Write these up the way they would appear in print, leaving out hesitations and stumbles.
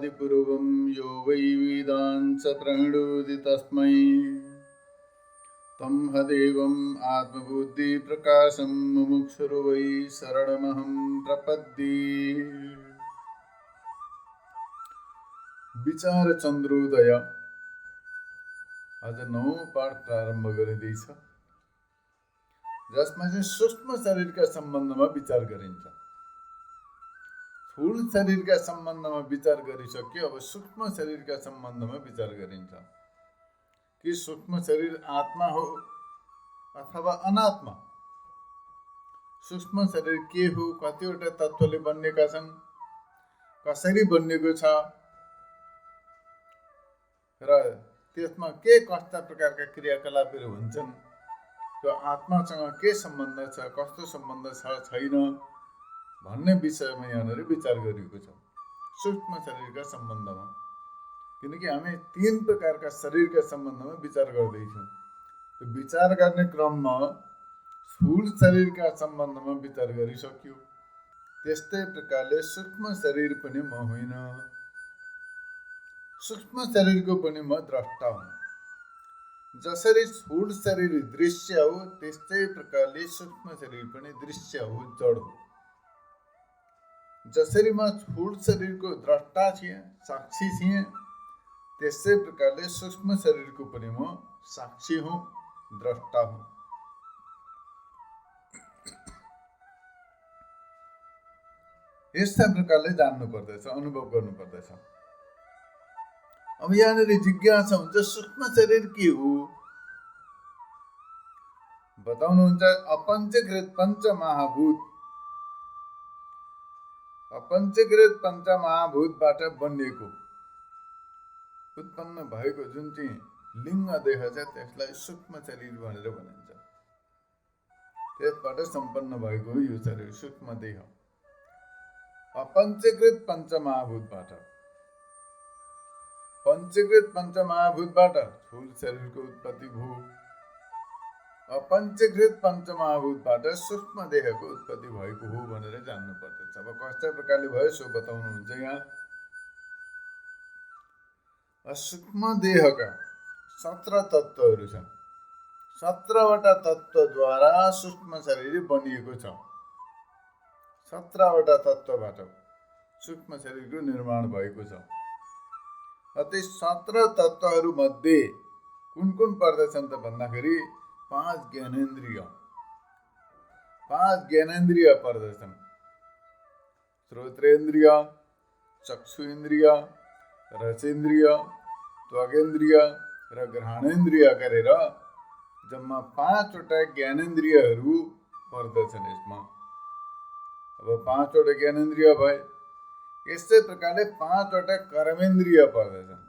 आदिपूर्वं यो वै वेदांस प्रणोति तस्मै तं हदेवम् आत्मबुद्धिप्रकाशं मुमुक्षुर्वै शरणमहं प्रपद्ये। विचार चन्द्रोदय आज 9औं पाठ प्रारम्भ गरिँदैछ, जसमा चाहिँ सूक्ष्म शरीरका सम्बन्धमा विचार गरिन्छ। स्थूल शरीरका सम्बन्धमा विचार गरिसक्यो, अब सूक्ष्म शरीरका सम्बन्धमा विचार गरिन्छ कि सूक्ष्म शरीर आत्मा हो अथवा अनात्मा। सूक्ष्म शरीर के हो, कतिवटा तत्त्वले बनिएका छन्, कसरी बनिएको छ र त्यसमा के कस्ता प्रकारका क्रियाकलापहरू हुन्छन्, त्यो आत्मासँग के सम्बन्ध छ, कस्तो सम्बन्ध छ छैन भन्ने विषयमा यहाँनिर विचार गरिएको छ सूक्ष्म शरीरका सम्बन्धमा। किनकि हामी 3 प्रकारका शरीरका सम्बन्धमा विचार गर्दैछौँ। त्यो विचार गर्ने क्रममा स्थूल शरीरका सम्बन्धमा विचार गरिसक्यो, त्यस्तै प्रकारले सूक्ष्म शरीर पनि म होइन, सूक्ष्म शरीरको पनि म द्रष्टा हुँ। जसरी स्थूल शरीर दृश्य हो, त्यस्तै प्रकारले सूक्ष्म शरीर पनि दृश्य हो, जड हो। जसरी म स्थूल शरीरको द्रष्टा थिएँ, साक्षी थिएँ, त्यसै प्रकारले सूक्ष्म शरीरको पनि म साक्षी हुँ, द्रष्टा हुँ। यस्ता प्रकारले जान्नु पर्दछ, अनुभव गर्नु पर्दछ। अब यहाँनिर जिज्ञासा हुन्छ, सूक्ष्म शरीर के हो? बताउनुहुन्छ, अपञ्चीकृत पञ्चमहाभूत, अपञ्चीकृत पञ्चमहाभूतबाट बनिएको उत्पन्न भएको जुन चाहिँ लिङ्ग देह छ, त्यसलाई सूक्ष्म शरीर भनेर भनिन्छ। त्यसबाट सम्पन्न भएको हो यो शरीर, सूक्ष्म देह। अपञ्चीकृत पञ्चमहाभूतबाट, पञ्चीकृत पञ्चमहाभूतबाट स्थूल शरीरको उत्पत्ति भयो। अपञ्चीकृत पञ्चमहाभूतबाट सूक्ष्म देहको उत्पत्ति भएको हो भनेर जान्नु पर्दछ। अब कस्ता प्रकारले भयो सो बताउनुहुन्छ यहाँ। सूक्ष्म देहका 17 तत्त्वहरू छन्। 17वटा तत्त्वद्वारा सूक्ष्म शरीर बनिएको छ। 17वटा तत्त्वबाट सूक्ष्म शरीरको निर्माण भएको छ। ती 17 तत्त्वहरू मध्ये कुन कुन पर्दछन् त भन्दाखेरि 5 ज्ञानेन्द्रिय, 5 ज्ञानेन्द्रिय पर्दछन्। श्रोत्रेन्द्रिय, चक्षु इन्द्रिय, रसेन्द्रिय, त्वगेन्द्रिय र घ्राणेन्द्रिय गरेर जम्मा 5वटा ज्ञानेन्द्रियहरू पर्दछन् यसमा। अब 5वटा ज्ञानेन्द्रिय भए, यस्तै प्रकारले 5वटा कर्मेन्द्रिय पर्दछन्।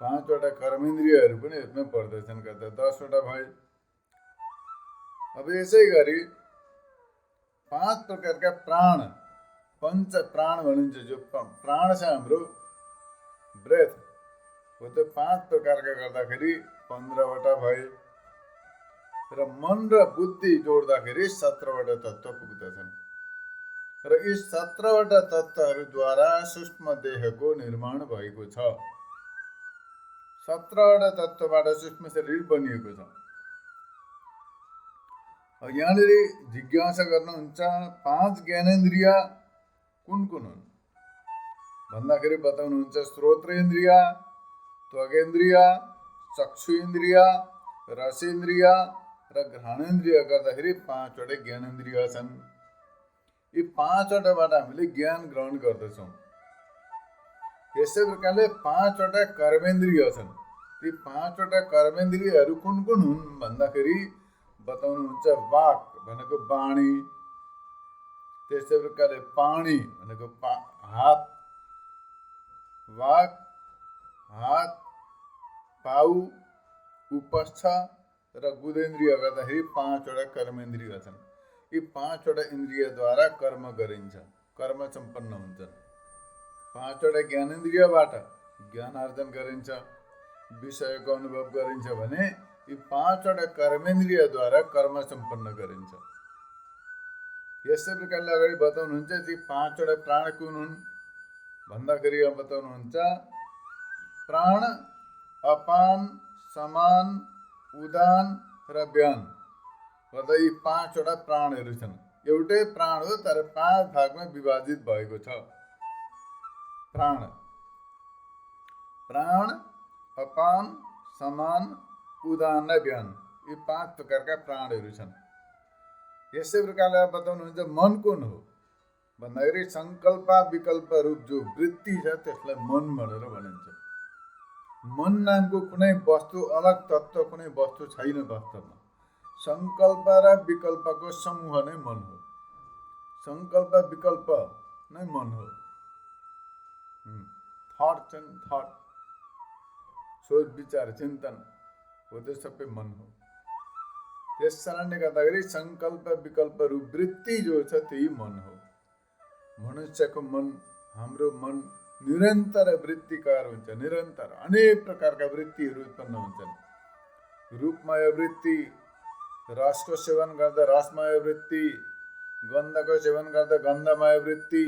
5वटा कर्मेन्द्रियहरू पनि यसमा पर्दछन्, कता 10वटा भए। अब यसै गरी 5 प्रकारका प्राण, पञ्च प्राण भनिन्छ। जो प्राण छ हाम्रो ब्रेथ हो, त्यो 5 प्रकारका गर्दाखेरि 15वटा भए र मन र बुद्धि जोड्दाखेरि 17वटा तत्त्व पुग्दछन्। र यी 17वटा तत्त्वहरूद्वारा सूक्ष्म देहको निर्माण भएको छ। 17वटा तत्त्वबाट सूक्ष्म शरीर बनिएको छ। यहाँनिर जिज्ञासा गर्नुहुन्छ, 5 ज्ञानेन्द्रिय कुन कुन हुन् भन्दाखेरि बताउनुहुन्छ, श्रोत्रेन्द्रिय, त्वगेन्द्रिय, चक्षु इन्द्रिय, रसेन्द्रिय र घ्राणेन्द्रिय गर्दाखेरि 5वटा ज्ञानेन्द्रिय छन्। यी 5वटाबाट हामीले ज्ञान ग्रहण गर्दछौँ। यसै प्रकारले 5वटा कर्मेन्द्रिय छन्। ती 5वटा कर्मेन्द्रियहरू कुन कुन हुन् भन्दाखेरि बताउनुहुन्छ, वाक भनेको वाणी, त्यसै प्रकारले पाणी भनेको हात, वाक, हात, पाउ, उपस्थ र गुदेन्द्रिय गर्दाखेरि 5वटा कर्मेन्द्रिय छन्। यी 5वटा इन्द्रियद्वारा कर्म गरिन्छ, कर्म सम्पन्न हुन्छन्। 5वटा ज्ञानेन्द्रियबाट ज्ञान आर्जन गरिन्छ, विषयको अनुभव गरिन्छ भने यी 5वटा कर्मेन्द्रियद्वारा कर्म सम्पन्न गरिन्छ। यसै प्रकारले अगाडि बताउनुहुन्छ, ती 5वटा प्राण कुन हुन् भन्दाखेरि यहाँ बताउनुहुन्छ प्राण, अपान, समान, उदान र व्यान गर्दा यी 5 वटा प्राणहरू छन्। एउटै प्राण हो तर 5 भागमा विभाजित भएको छ। प्राण, अपान, समान, उदान र व्यान यी 5 प्रकारका प्राणहरू छन्। यसै प्रकारले बताउनुहुन्छ मन कुन हो भन्दाखेरि संकल्प विकल्प रूप जो वृत्ति छ त्यसलाई मन भनेर भनिन्छ। मन नामको कुनै वस्तु, अलग तत्त्व कुनै वस्तु छैन। वास्तवमा संकल्प र विकल्पको समूह नै मन हो। संकल्प विकल्प नै मन हो। थट, सोच विचार चिन्तन हो, त्यो सबै मन हो। त्यस कारणले गर्दाखेरि संकल्प विकल्प रूप वृत्ति जो छ त्यही मन हो। मनुष्यको मन, हाम्रो मन निरन्तर वृत्तिकार हुन्छ। निरन्तर अनेक प्रकारका वृत्तिहरू उत्पन्न हुन्छन्। रूपमय वृत्ति, रसको सेवन गर्दा रसमय वृत्ति, गन्धको सेवन गर्दा गन्धमय वृत्ति,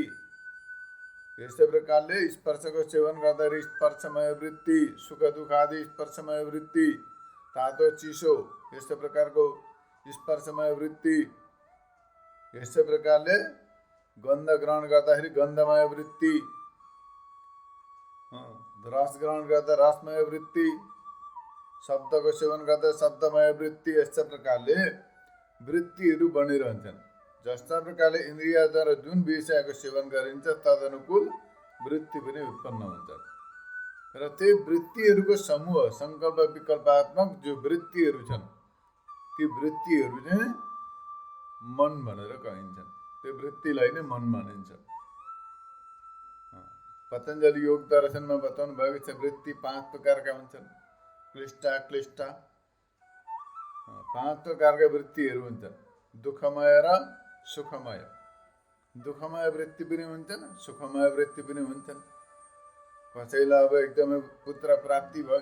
यस्तै प्रकारले स्पर्शको सेवन गर्दा स्पर्शमय वृत्ति, सुख दुःख आदि स्पर्शमय वृत्ति, तातो चिसो यस्तै प्रकारको स्पर्शमय वृत्ति, यस्तै प्रकारले गन्ध ग्रहण गर्दाखेरि गन्धमय वृत्ति, रस ग्रहण गर्दा रसमय वृत्ति, शब्दको सेवन गर्दा शब्दमय वृत्ति, यस्तै प्रकारले वृत्तिहरू बनिरहन्छन्। जस्ता प्रकारले इन्द्रियद्वारा जुन विषयको सेवन गरिन्छ तदनुकूल वृत्ति पनि उत्पन्न हुन्छ। र त्यही वृत्तिहरूको समूह संकल्प विकल्पात्मक जो वृत्तिहरू छन् ती वृत्तिहरू चाहिँ मन भनेर कहिन्छन्। त्यो वृत्तिलाई नै मन मानिन्छ। पतञ्जलि योग दर्शनमा बताउनु भएको छ वृत्ति 5 प्रकारका हुन्छन्। क्लिष्ट, 5 प्रकारका वृत्तिहरू हुन्छन्। दुःखमय र सुखमय। दुःखमय वृत्ति पनि हुन्छन्, सुखमय वृत्ति पनि हुन्छन्। कसैलाई अब एकदमै पुत्र प्राप्ति भयो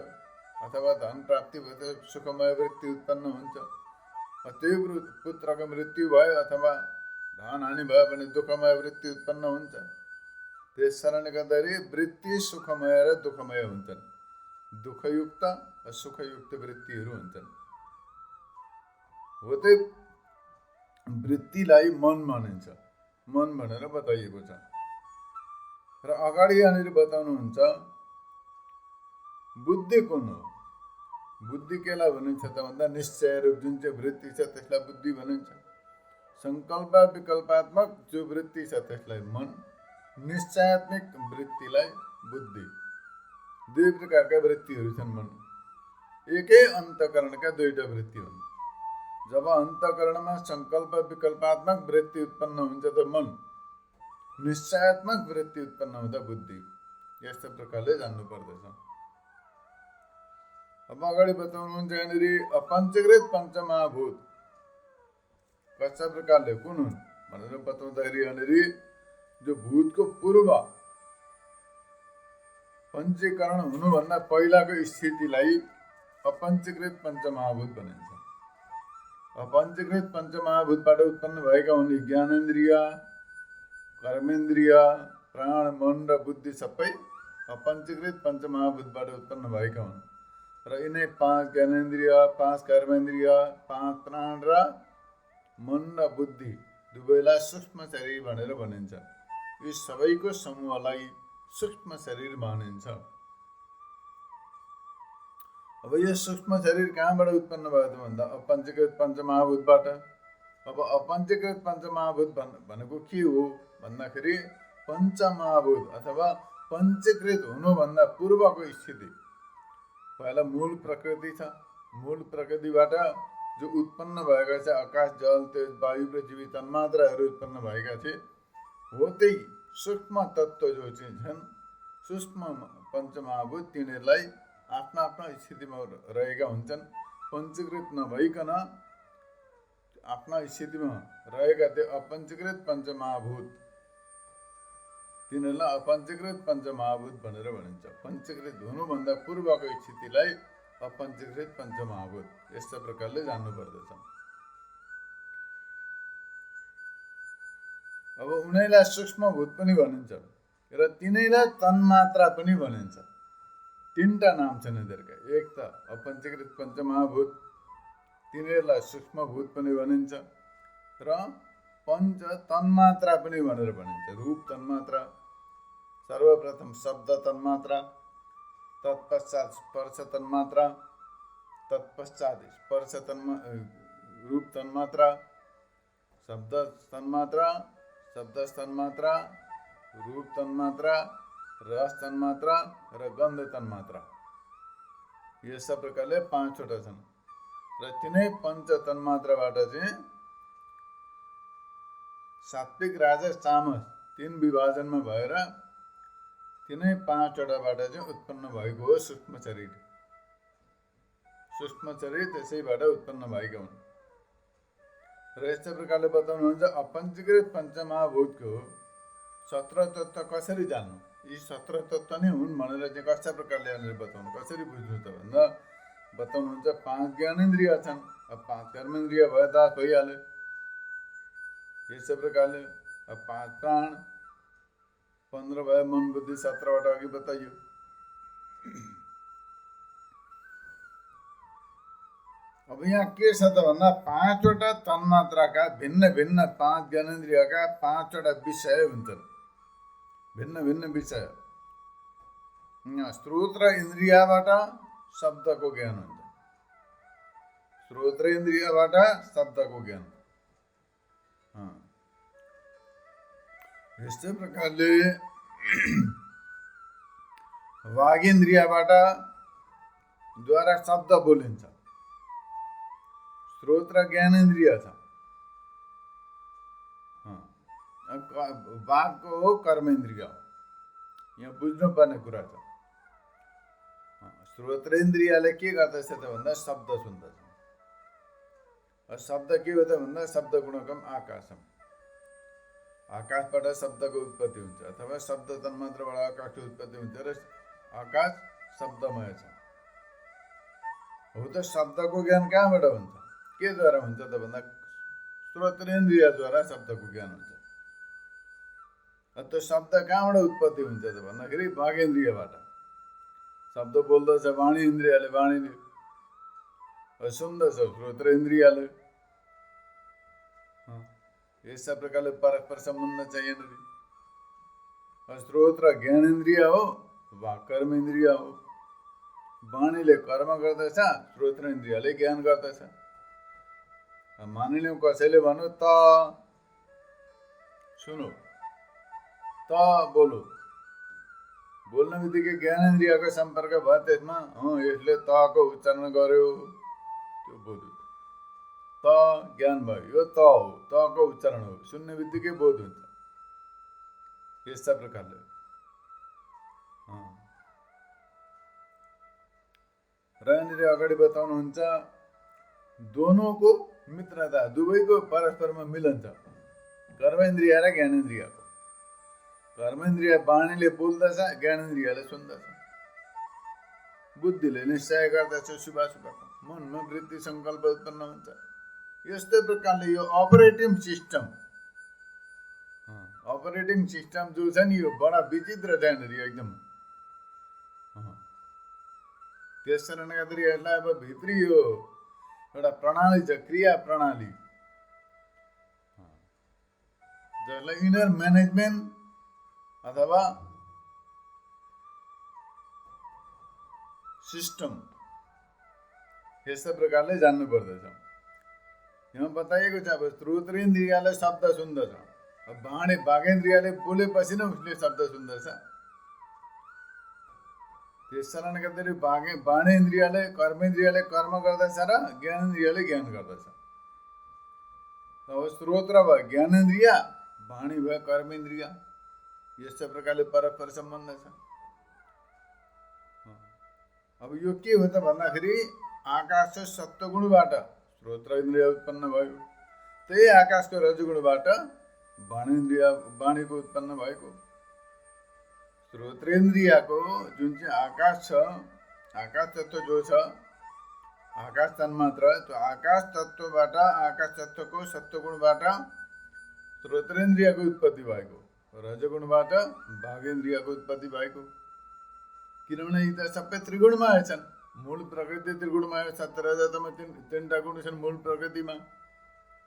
अथवा धन प्राप्ति भयो त सुखमय वृत्ति उत्पन्न हुन्छ। त्यही पुत्रको मृत्यु भयो अथवा धन हानि भयो भने दुःखमय वृत्ति उत्पन्न हुन्छ। त्यस कारणले गर्दाखेरि वृत्ति सुखमय र दुःखमय हुन्छन्। दुःखयुक्त र सुखयुक्त वृत्तिहरू हुन्छन्। हो त्यही वृत्तिलाई मन मानिन्छ। मन भनेर बताइएको छ। र अगाडि यहाँनिर बताउनुहुन्छ बुद्धि कुन हो। बुद्धि केलाई भनिन्छ त भन्दा निश्चय रूप जुन चाहिँ वृत्ति छ त्यसलाई बुद्धि भनिन्छ। संकल्प विकल्पात्मक जो वृत्ति छ त्यसलाई मन, निश्चयात्मक वृत्तिलाई बुद्धि। 2 प्रकारका वृत्तिहरू छन् मन। एकै अन्तःकरणका 2टा वृत्ति हुन्। जब अन्तःकरणमा संकल्प विकल्पात्मक वृत्ति उत्पन्न हुन्छ त मन, निश्चयात्मक वृत्ति उत्पन्न हुँदा बुद्धि। यस्तो प्रकारले जान्नु पर्दछ। अब अगाडि बताउनुहुन्छ यहाँनिर अपञ्चीकृत पञ्चमहाभूत कस्ता प्रकारले कुन हुन् भनेर बताउँदाखेरि यहाँनिर जो भूतको पूर्व पञ्चीकरण हुनुभन्दा पहिलाको स्थितिलाई अपञ्चीकृत पञ्चमहाभूत भनिन्छ। अपञ्चीकृत पञ्चमहाभूतबाट उत्पन्न भएका हुने ज्ञानेन्द्रिय, कर्मेन्द्रिय, प्राण, मन र बुद्धि सबै अपञ्चीकृत पञ्चमहाभूतबाट उत्पन्न भएका हुन्। र यिनै 5 ज्ञानेन्द्रिय, 5 कर्मेन्द्रिय, 5 प्राण र मन र बुद्धि दुवैलाई सूक्ष्म शरीर भनेर भनिन्छ। यी सबैको समूहलाई सूक्ष्म शरीर मानिन्छ। अब यो सूक्ष्म शरीर कहाँबाट उत्पन्न भयो त भन्दा अपञ्चीकृत पञ्चमहाभूतबाट। अब अपञ्चीकृत पञ्चमहाभूत भनेको के हो भन्दाखेरि पञ्चमहाभूत अथवा पञ्चीकृत हुनुभन्दा पूर्वको स्थिति। पहिला मूल प्रकृति छ। मूल प्रकृतिबाट जो उत्पन्न भएका छ आकाश, जल, तेज, वायु, पृथ्वी तन्मात्राहरू उत्पन्न भएका थिए हो त्यही सूक्ष्म तत्त्व जो चाहिँ छन् सूक्ष्म पञ्चमहाभूत तिनीहरूलाई आफ्ना आफ्ना स्थितिमा रहेका हुन्छन्। पञ्चीकृत नभइकन आफ्ना स्थितिमा रहेका त्यो अपञ्चीकृत पञ्चमहाभूत तिनीहरूलाई अपञ्चीकृत पञ्चमहाभूत भनेर भनिन्छ। पञ्चीकृत हुनुभन्दा पूर्वको स्थितिलाई अपञ्चीकृत पञ्चमहाभूत यस्तो प्रकारले जान्नु पर्दछ। अब उनीलाई सूक्ष्म भूत पनि भनिन्छ। र तिनैलाई तन्मात्रा पनि भनिन्छ। तीनटा नाम छन् यिनीहरूका। एक त अपञ्चीकृत पञ्चमहाभूत, तिनीहरूलाई सूक्ष्मभूत पनि भनिन्छ र पञ्च तन्मात्रा पनि भनेर भनिन्छ। रूप तन्मात्रा, सर्वप्रथम शब्द तन्मात्रा, तत्पश्चात स्पर्श तन्मात्रा, तत्पश्चात स्पर्श रूप तन्मात्रा, शब्द तन्मात्रा, शब्द तन्मात्रा, रूप तन्मात्रा, रस तन्मात्रा र गन्ध तन्मात्रा। यस्ता प्रकारले 5वटा छन् र तिनै पञ्च तन्मात्राबाट चाहिँ सात्विक, राजस, तामस 3 विभाजनमा भएर तिनै 5वटाबाट चाहिँ उत्पन्न भएको हो सूक्ष्म शरीर। सूक्ष्म शरीर त्यसैबाट उत्पन्न भएका हुन्। र यस्तो प्रकारले बताउनुहुन्छ अपञ्चीकृत पञ्चमहाभूतको 17 तत्त्व कसरी जान्नु, यी 17 तत्त्व नै हुन् भनेर चाहिँ कस्ता प्रकारले यहाँनिर बताउनु, कसरी बुझ्नु त भन्दा बताउनुहुन्छ 5 ज्ञानेन्द्रिय छन्। अब 5 कर्मेन्द्रिय भयो 10 भइहाल्यो। यस्तै प्रकारले अब 5 प्राण, 15 भयो मन बुद्धि, 17वटा अघि बताइयो। अब यहाँ के छ त भन्दा 5वटा तन्मात्राका भिन्न भिन्न 5 ज्ञानेन्द्रियका 5वटा विषय हुन्छन्। भिन्न भिन्न विषय। स्रोत र इन्द्रियबाट शब्दको ज्ञान हुन्छ। स्रोत र इन्द्रियबाट शब्दको ज्ञान। यस्तै प्रकारले वागेन्द्रियबाट द्वारा शब्द बोलिन्छ। स्रोत र ज्ञानेन्द्रिय छ। वागको हो कर्मेन्द्रिय। यहाँ बुझ्नुपर्ने कुरा छ। स्रोत र इन्द्रियले के गर्दछ त भन्दा शब्द सुन्दछ। शब्द के हो त भन्दा शब्द गुणकम आकाशम। आकाशबाट शब्दको उत्पत्ति हुन्छ अथवा शब्द तन्मात्रबाट आकाशको उत्पत्ति हुन्छ र आकाश शब्दमय छ। हो त शब्दको ज्ञान कहाँबाट हुन्छ, के द्वारा हुन्छ त भन्दा स्रोत र इन्द्रियद्वारा शब्दको ज्ञान हुन्छ। त्यो शब्द कहाँबाट उत्पत्ति हुन्छ त भन्दाखेरि वागेन्द्रियबाट। शब्द बोल्दछ वाणी इन्द्रियले, वाणीले सुन्दछ स्रोत र इन्द्रियले। यस्ता प्रकारले परस्पर सम्बन्ध छ यहाँनिर। स्रोत र ज्ञानेन्द्रिय हो वा कर्मेन्द्रिय हो। वाणीले कर्म गर्दछ, स्रोत र इन्द्रियले ज्ञान गर्दछ। मानिलिउँ कसैले भन्नु त सुनो, त बोलो, बोल्ने बित्तिकै ज्ञानेन्द्रियको सम्पर्क भयो त्यसमा। यसले तको उच्चारण गर्यो, त्यो बोध हुन्छ। त ज्ञान भयो, यो त हो, तको उच्चारण हो, सुन्ने बित्तिकै बोध हुन्छ। यस्ता प्रकारले र यहाँनिर अगाडि बताउनुहुन्छ दोनोको मित्रता, दुवैको परस्परमा मिलन छ। कर्मेन्द्रिय र ज्ञानेन्द्रियको। कर्मेन्द्रिय वाणीले बोल्दछ, ज्ञानेन्द्रियले सुन्दछ। बुद्धिले निश्चय गर्दछ शुभाशुभको, मनमा वृत्ति सङ्कल्प उत्पन्न हुन्छ। यस्तै प्रकारले यो अपरेटिङ सिस्टम जो छ नि, यो बडा विचित्र छ यहाँनिर एकदम। त्यस कारणले गर्दाखेरि यसलाई अब भित्री यो एउटा प्रणाली छ, क्रिया प्रणाली, जसलाई इनर म्यानेजमेन्ट अथवा सिस्टम यस्ता प्रकारले जान्नु पर्दछ। यहाँ बताइएको छ अब स्रोत र इन्द्रियले शब्द सुन्दछ। अब वागेन्द्रियले बोलेपछि नै उसले शब्द सुन्दछ। त्यस कारणले गर्दाखेरि वाणेन्द्रियले कर्मेन्द्रियले कर्म गर्दछ र ज्ञानेन्द्रियले ज्ञान गर्दछ। अब स्रोत र भयो ज्ञानेन्द्रिय, वाणी भयो कर्मेन्द्रिय। यस्तो प्रकारले परस्पर सम्बन्ध छ। अब यो के हो त भन्दाखेरि आकाश सत्वगुणबाट स्रोत र इन्द्रिय उत्पन्न भयो। त्यही आकाशको रजगुणबाट वाणीको उत्पन्न भएको। स्रोत र इन्द्रियको जुन चाहिँ आकाश छ, आकाश तत्त्व जो छ, आकाश तन्मात्र, त्यो आकाश तत्त्वबाट, आकाश तत्त्वको सत्वगुणबाट स्रोत र इन्द्रियको उत्पत्ति भएको। रजगुणबाट भागेन्द्रियको उत्पत्ति भएको। किनभने यी त सबै त्रिगुणमय छन्। मूल प्रकृति त्रिगुणमय, सत्य रजतम तीनटा गुण छन् मूल प्रकृतिमा।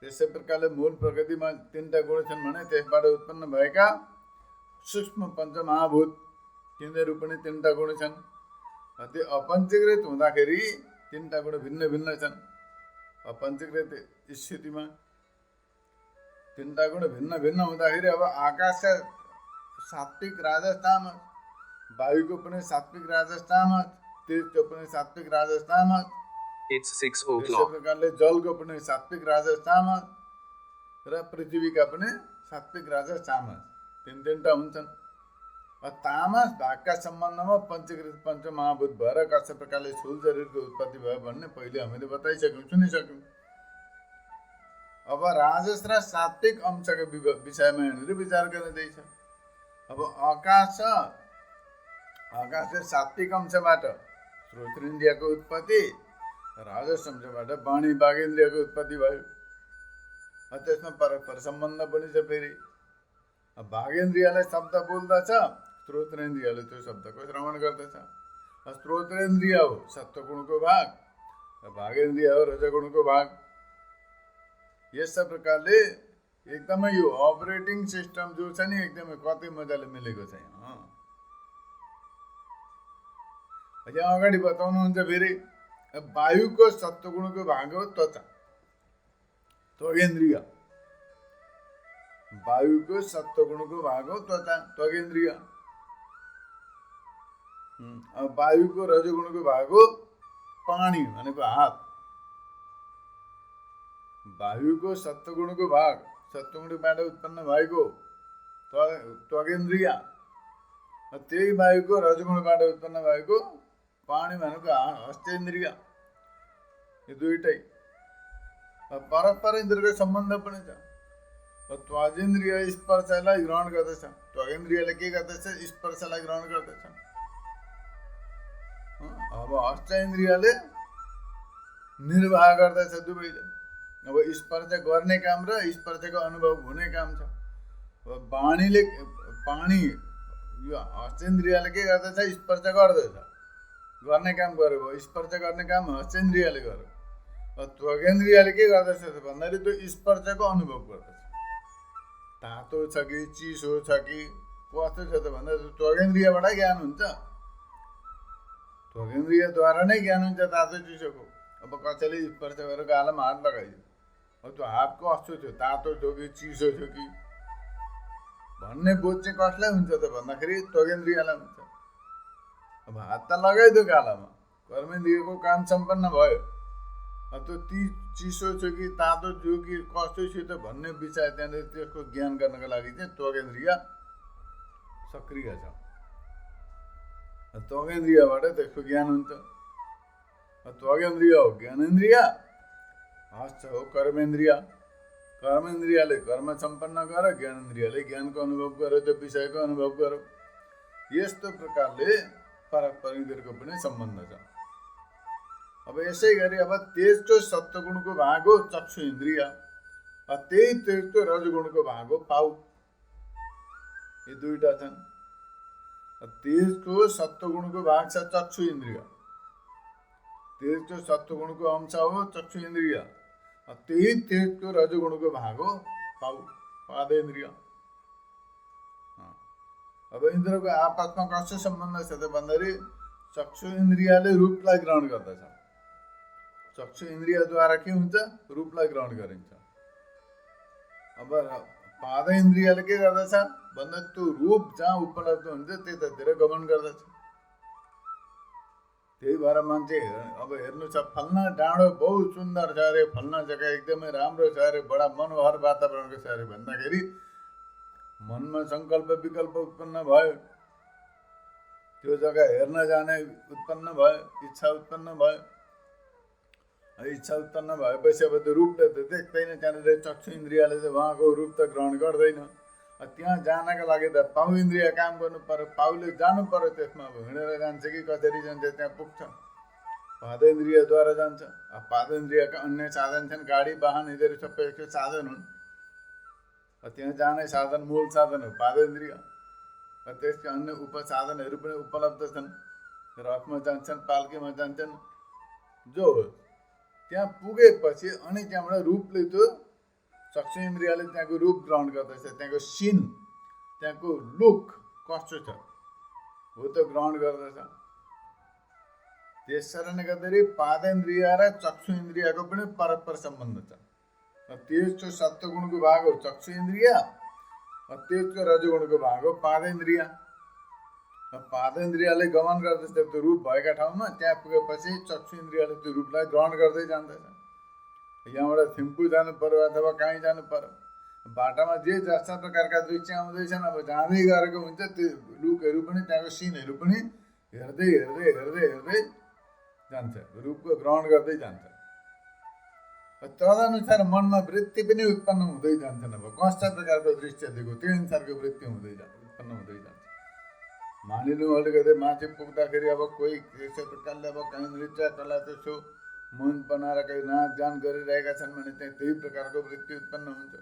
त्यसै प्रकारले मूल प्रकृतिमा तीनटा गुण छन् भने त्यसबाट उत्पन्न भएका सूक्ष्म पञ्चमहाभूत तिनीहरू पनि तीनटा गुण छन्। त्यो अपञ्चीकृत हुँदाखेरि तीनटा गुण भिन्न भिन्न छन्। अपञ्चीकृत स्थितिमा तीनटा गुण भिन्न भिन्न हुँदाखेरि अब आकाश सात्विक राजस तामस, वायुको पनि सात्विक राजस तामस, तेजको पनि सात्विक राजस तामस, It's 6 o'clock. त्यसै प्रकारले जलको पनि सात्विक राजस तामस र पृथ्वीका पनि सात्विक राजस तामस, तीनटा हुन्छन्। तामस भागका सम्बन्धमा पञ्चीकृत पञ्चमहाभूत भएर कस्तो प्रकारले स्थूल शरीरको उत्पत्ति भयो भन्ने पहिले हामीले बताइसक्यौँ, सुनिसक्यौँ। अब राजस र सात्विक अंशको विषयमा यहाँनिर विचार गरिँदैछ। अब आकाशले सात्विक अंशबाट श्रोत्रेन्द्रियको उत्पत्ति, राजस अंशबाट वाणी वागेन्द्रियको उत्पत्ति भयो। त्यसमा परस्पर सम्बन्ध पनि छ। फेरि वागेन्द्रियले शब्द बोल्दछ, श्रोत्रेन्द्रियले त्यो शब्दको श्रवण गर्दछ। श्रोत्रेन्द्रिय हो सत्वगुणको भाग, वागेन्द्रिय हो रजगुणको भाग। यस प्रकारले एकदमै यो अपरेटिङ सिस्टम जो छ नि एकदमै कतै मजाले मिलेको छ। यहाँ अगाडि बताउनुहुन्छ फेरि वायुको सत्वगुणको भाग हो त्वचा, त्वगेन्द्रिय। वायुको सत्वगुणको भाग हो त्वचा, त्वगेन्द्रिय। अब वायुको रजगुणको भाग हो पानी भनेको हात। वायुको सत्वगुणको भाग, सत्वगुणबाट उत्पन्न भएको त्वगेन्द्रिय, त्यही वायुको रजगुणबाट उत्पन्न भएको पानी भनेको हस्तेन्द्रिय। यो दुईटै परस्पर इन्द्रियको सम्बन्ध पनि छ। त्वगेन्द्रिय स्पर्शलाई ग्रहण गर्दछ, त्वगेन्द्रियले के गर्दछ? स्पर्शलाई ग्रहण गर्दछ। अब हस्तेन्द्रियले निर्वाह गर्दछ दुवैले। अब स्पर्श गर्ने काम र स्पर्शको अनुभव हुने काम छ। अब वाणीले पानी यो हस्तेन्द्रियले के गर्दछ? स्पर्श गर्दछ, गर्ने काम गर्यो भयो। स्पर्श गर्ने काम हस्तेन्द्रियले गर्यो। त्वगेन्द्रियले के गर्दछ भन्दाखेरि त्यो स्पर्शको अनुभव गर्दछ। तातो छ कि चिसो छ कि कस्तो छ त भन्दा त्वगेन्द्रियबाटै ज्ञान हुन्छ। त्वगेन्द्रियद्वारा नै ज्ञान हुन्छ तातो चिसोको। अब कसैले स्पर्श गरेर गालामा हात लगाइदियो, अब त्यो हात कस्तो थियो, तातो थियो कि चिसो थियो कि भन्ने बोध चाहिँ कसलाई हुन्छ त भन्दाखेरि त्वगेन्द्रियलाई हुन्छ। अब हात त लगाइदियो गालामा, कर्मेन्द्रियको काम सम्पन्न भयो। अब त्यो चिसो थियो कि तातो थियो कि कस्तो थियो त भन्ने विचार त्यहाँनिर त्यसको ज्ञान गर्नको लागि चाहिँ त्वगेन्द्रिय सक्रिय छ। त्वगेन्द्रियबाट त्यसको ज्ञान हुन्छ। त्वगेन्द्रिय हो ज्ञानेन्द्रिय, हस्त हो कर्मेन्द्रिय। कर्मेन्द्रियले कर्म सम्पन्न गर, ज्ञानेन्द्रियले ज्ञानको अनुभव गर्यो, त्यो विषयको अनुभव गर्यो। यस्तो प्रकारले परस्पर इन्द्रियको पनि सम्बन्ध छ। अब यसै गरी अब तेजको सत्वगुणको भाग हो चक्षु इन्द्रिय, त्यही तेजको रजगुणको भाग हो पाउ। यी दुईटा छन्। तेजको सत्वगुणको भाग छ चक्षु इन्द्रिय, तेजको सत्वगुणको अंश हो चक्षु इन्द्रिय। त्यही तेजको रजगुणको भाग हो पाउ, पादेन्द्रिय। अब इन्द्रियको आपसमा कस्तो सम्बन्ध छ त भन्दाखेरि चक्षु इन्द्रियले रूपलाई ग्रहण गर्दछ। चक्षु इन्द्रियद्वारा के हुन्छ? रूपलाई ग्रहण गरिन्छ। अब पादेन्द्रियले के गर्दछ भन्दा त्यो रूप जहाँ उपलब्ध हुन्छ त्यतातिर गमन गर्दछ। त्यही भएर मान्छे अब हेर्नु छ फल्ना डाँडो बहुत सुन्दर छ अरे, फल्ना जग्गा एकदमै राम्रो छ अरे, बडा मनोहर वातावरणको छ अरे भन्दाखेरि मनमा सङ्कल्प विकल्प उत्पन्न भयो, त्यो जग्गा हेर्न जाने उत्पन्न भयो, इच्छा उत्पन्न भयो। इच्छा उत्पन्न भएपछि अब त्यो रूपले त देख्दैन, त्यहाँनिर चक्षु इन्द्रियले चाहिँ उहाँको रूप त ग्रहण गर्दैन। त्यहाँ जानका लागि त पाउ इन्द्रिय काम गर्नु पर्यो, पाउले जानु पर्यो। त्यसमा अब हिँडेर जान्छ कि कसरी जान्छ त्यहाँ पुग्छ, पादेन्द्रियद्वारा जान्छ। पादेन्द्रियका अन्य साधन छन्, गाडी वाहन यिनीहरू सबै यसको साधन हुन्। त्यहाँ जाने साधन मूल साधन हो पादेन्द्रिय। त्यसका अन्य उपसाधनहरू पनि उपलब्ध छन्। रथमा जान्छन्, पाल्कीमा जान्छन्, जो त्यहाँ पुगेपछि अनि त्यहाँबाट रूपले त्यो चक्षु इन्द्रियले त्यहाँको रूप ग्रहण गर्दछ, त्यहाँको सिन, त्यहाँको लुक कस्तो छ हो त्यो ग्रहण गर्दछ। त्यस कारणले गर्दाखेरि पादेन्द्रिय र चक्षु इन्द्रियको पनि परस्पर सम्बन्ध छ। तेजको सत्वगुणको भाग हो चक्षु इन्द्रिय, तेजको रजगुणको भाग हो पादेन्द्रिय। पादेन्द्रियले गमन गर्दछ त्यो रूप भएका ठाउँमा, त्यहाँ पुगेपछि चक्षु इन्द्रियले त्यो रूपलाई ग्रहण गर्दै जान्दछ। यहाँबाट थिम्पू जानु पर्यो अथवा कहीँ जानु पर्यो, बाटामा जे जस्ता प्रकारका दृश्य आउँदैछन्, अब जाँदै गरेको हुन्छ, त्यो लुकहरू पनि त्यहाँको सिनहरू पनि हेर्दै हेर्दै हेर्दै हेर्दै जान्छ, रूपको ग्रहण गर्दै जान्छ। तदनुसार मनमा वृत्ति पनि उत्पन्न हुँदै जान्छन्। अब कस्ता प्रकारको दृश्य दिएको त्यो अनुसारको वृत्ति हुँदै उत्पन्न हुँदै जान्छ। मानिलिउँ अलिकति माथि पुग्दाखेरि अब कोही यस्तो प्रकारले अब कहीँ नृत्य कला त्यसो मन बनाएर कहीँ नाचगान गरिरहेका छन् भने त्यहाँ त्यही प्रकारको वृत्ति उत्पन्न हुन्छ।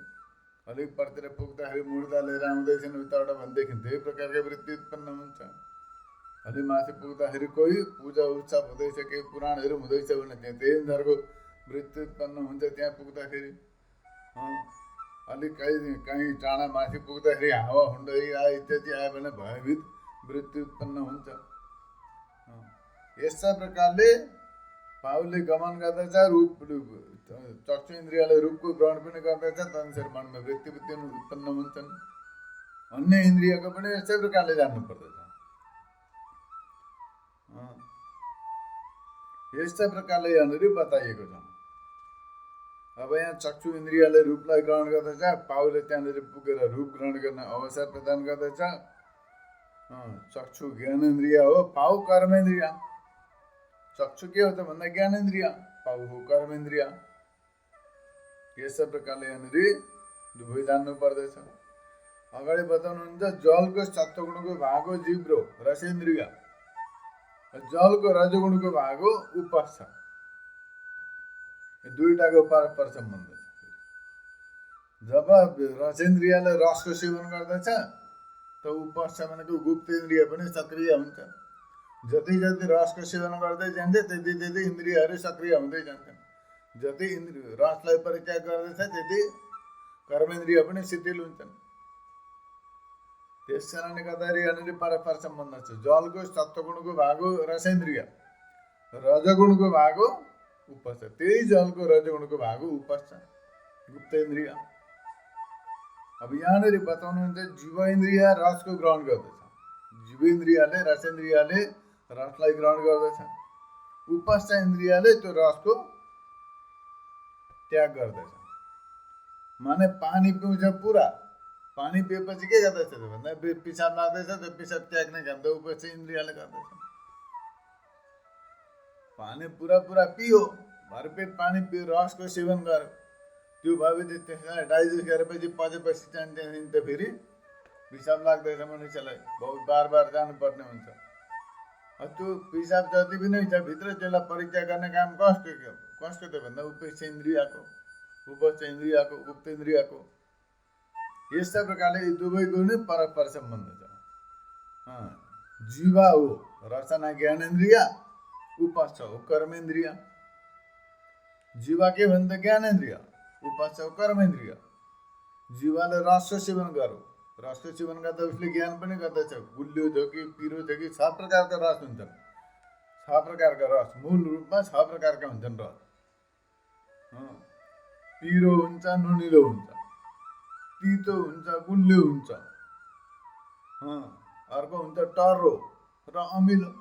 अलिक परतिर पुग्दाखेरि मुर्दा लिएर आउँदैछन् उताबाट भनेदेखि त्यही प्रकारको वृत्ति उत्पन्न हुन्छ। अलिक माथि पुग्दाखेरि कोही पूजा उत्सव हुँदैछ, केही पुराणहरू हुँदैछ भने त्यहाँ त्यही अनुसारको वृत्ति उत्पन्न हुन्छ। त्यहाँ पुग्दाखेरि अलिक कहीँ टाढा माथि पुग्दाखेरि हावा हुन्डरी आयो इत्यादि आयो भने भयभीत वृत्ति उत्पन्न हुन्छ। यस्ता प्रकारले पाउले गमन गर्दछ, रूप चक्षु इन्द्रियले रूपको ग्रहण पनि गर्दछ, तदनुसार मनमा वृत्ति बुद्धि उत्पन्न हुन्छन्। अन्य इन्द्रियको पनि यस्तै प्रकारले जान्नु पर्दछ। यस्ता प्रकारले यहाँनिर बताइएको छ। अब यहाँ चक्षु इन्द्रियले रूपलाई ग्रहण गर्दछ, पाउले त्यहाँनिर पुगेर रूप ग्रहण गर्न अवसर प्रदान गर्दछ। चक्षु ज्ञानेन्द्रिय हो, पाउ कर्मेन्द्रिय। चक्षु के हो त भन्दा ज्ञानेन्द्रिय, पाउ हो कर्मेन्द्रिय। यस्ता प्रकारले यहाँनिर दुवै जान्नु पर्दछ। अगाडि बताउनुहुन्छ जलको सत्वगुणको भाग हो जिब्रो रसेन्द्रिय, जलको रजगुणको भाग हो उपस्थ। दुईटाको परस्पर सम्बन्ध छ। जब रसेन्द्रियले रसको सेवन गर्दछ त उपस्थ भनेको गुप्त इन्द्रिय पनि सक्रिय हुन्छ। जति जति रसको सेवन गर्दै जान्छ त्यति त्यति इन्द्रियहरू सक्रिय हुँदै जान्छन्। जति रसलाई परित्याग गर्दछ त्यति कर्मेन्द्रिय पनि शिथिल हुन्छन्। त्यस कारणले गर्दाखेरि यहाँनिर परस्पर सम्बन्ध छ। जलको सत्वगुणको भाग हो रसेन्द्रिय, रजगुणको भाग हो उपस्थ। त्यही जलको रजगुणको भाग हो उपस्थ गुप्त इन्द्रिय। अब यहाँनिर बताउनुहुन्छ जीव इन्द्रिय रसको ग्रहण गर्दछ, जीव इन्द्रियले रसेन्द्रियले रसलाई ग्रहण गर्दछ, उपस्थ इन्द्रियले त्यो रसको त्याग गर्दछ। माने पानी पिउँछ पुरा, पानी पिएपछि के गर्दछ त भन्दा पिसाब लाग्दैछ, त्यो पिसाब त्याग्ने काम त उपस्थ इन्द्रियले गर्दछ। पानी पुरा पुरा पियो, भरपेट पानी पियो, रसको सेवन गर्यो, त्यो भएपछि त्यसलाई डाइजेस्ट गरेपछि पचेपछि त्यहाँदेखि त फेरि पिसाब लाग्दैछ मनुष्यलाई बहुत बार बार जानुपर्ने हुन्छ। त्यो पिसाब जति पनि छ भित्र त्यसलाई परित्याग गर्ने काम कसको त भन्दा उपस्थ इन्द्रियको, उपस्थ इन्द्रियको, गुप्त इन्द्रियको। यस्ता प्रकारले यी दुवैको नै परस्पर सम्बन्ध छ। जीवा हो रचना ज्ञानेन्द्रिय, उपस्थ हो कर्मेन्द्रिय। जीवा के भन्छ ज्ञानेन्द्रिय, उपस्थ हो कर्मेन्द्रिय। जीवाले रसको सेवन गर्यो, रसको सेवन गर्दा उसले ज्ञान पनि गर्दछ। गुलियो छ कि पिरो छ कि 6 प्रकारका रस हुन्छन्। 6 प्रकारका रस मूल रूपमा 6 प्रकारका हुन्छन् रस। पिरो हुन्छ, नुनिलो हुन्छ, तितो हुन्छ, गुलियो हुन्छ, अर्को हुन्छ टर्रो र अमिलो।